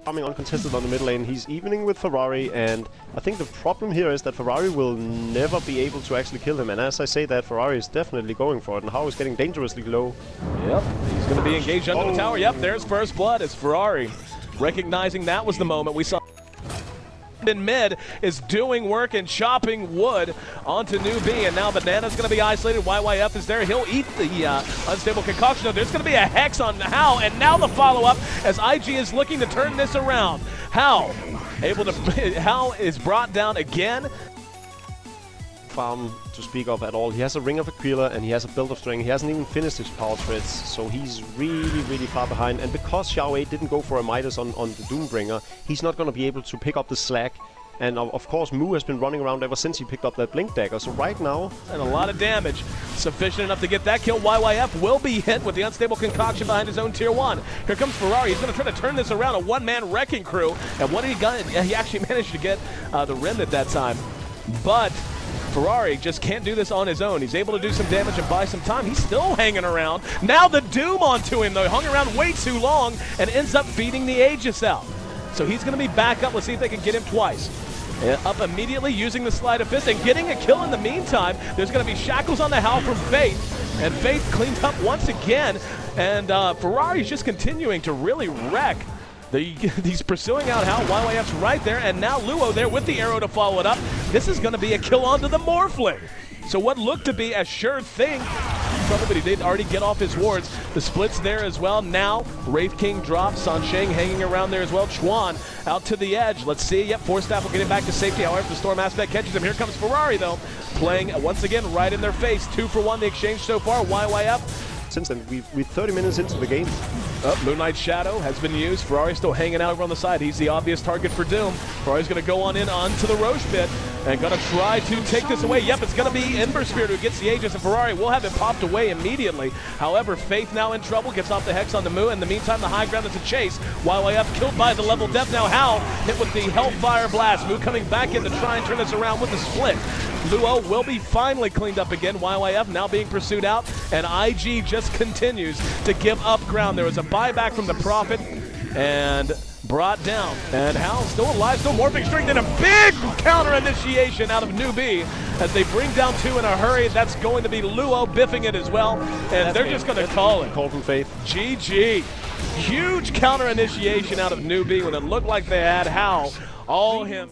Coming uncontested on the mid lane, he's evening with Ferrari, and I think the problem here is that Ferrari will never be able to actually kill him, and as I say that, Ferrari is definitely going for it, and Hao is getting dangerously low. Yep, he's going to be engaged under the tower. Yep, there's first blood as Ferrari, recognizing that was the moment we saw. In mid is doing work and chopping wood onto NEWBEE, and now Banana's going to be isolated. YYF is there. He'll eat the unstable concoction. No, there's going to be a hex on Hao, and now the follow-up as IG is looking to turn this around. Hao is brought down again. Farm to speak of at all. He has a Ring of Aquila and he has a Build of String. He hasn't even finished his power treads, so he's really far behind. And because Xiao Wei didn't go for a Midas on the Doombringer, he's not going to be able to pick up the slack. And of course, Mu has been running around ever since he picked up that Blink Dagger. So right now... And a lot of damage. Sufficient enough to get that kill. YYF will be hit with the unstable concoction behind his own tier 1. Here comes Ferrari. He's going to try to turn this around. A one-man wrecking crew. And what did he get? He actually managed to get the Remnant that time. But Ferrari just can't do this on his own. He's able to do some damage and buy some time. He's still hanging around. Now the Doom onto him, though. He hung around way too long and ends up feeding the Aegis out. So he's going to be back up. Let's see if they can get him twice. Up immediately using the Sleight of Fist and getting a kill in the meantime. There's going to be shackles on the Hao from Faith. And Faith cleaned up once again. And Ferrari's just continuing to really wreck. He's pursuing out Hao. YYF's right there, and now Luo there with the arrow to follow it up. This is going to be a kill onto the Morphling. So what looked to be a sure thing, but he did already get off his wards. The split's there as well. Now Wraith King drops. Sansheng hanging around there as well. Chuan out to the edge. Let's see. Yep, Force Staff will get him back to safety. However, the Storm Aspect catches him. Here comes Ferrari, though, playing once again right in their face. 2 for 1 the exchange so far. YYF. Since then, we're 30 minutes into the game. Moonlight Shadow has been used. Ferrari's still hanging out over on the side. He's the obvious target for Doom. Ferrari's going to go on in onto the Roche pit and going to try to take this away. Yep, it's going to be Ember Spirit who gets the Aegis, and Ferrari will have it popped away immediately. However, Faith now in trouble, gets off the Hex on the Mu. In the meantime, the high ground is a chase. YYF killed by the level death. Now Hao hit with the Hellfire Blast. Mu coming back in to try and turn this around with the split. Luo will be finally cleaned up again. YYF now being pursued out, and IG just continues to give up ground. There was a buyback from the Prophet and brought down. And Hao still alive, still morphing strength, and a big counter initiation out of NEWBEE as they bring down 2 in a hurry. That's going to be Luo biffing it as well, and they're just going to call it. Call from Faith. GG. Huge counter initiation out of NEWBEE when it looked like they had Hao all him.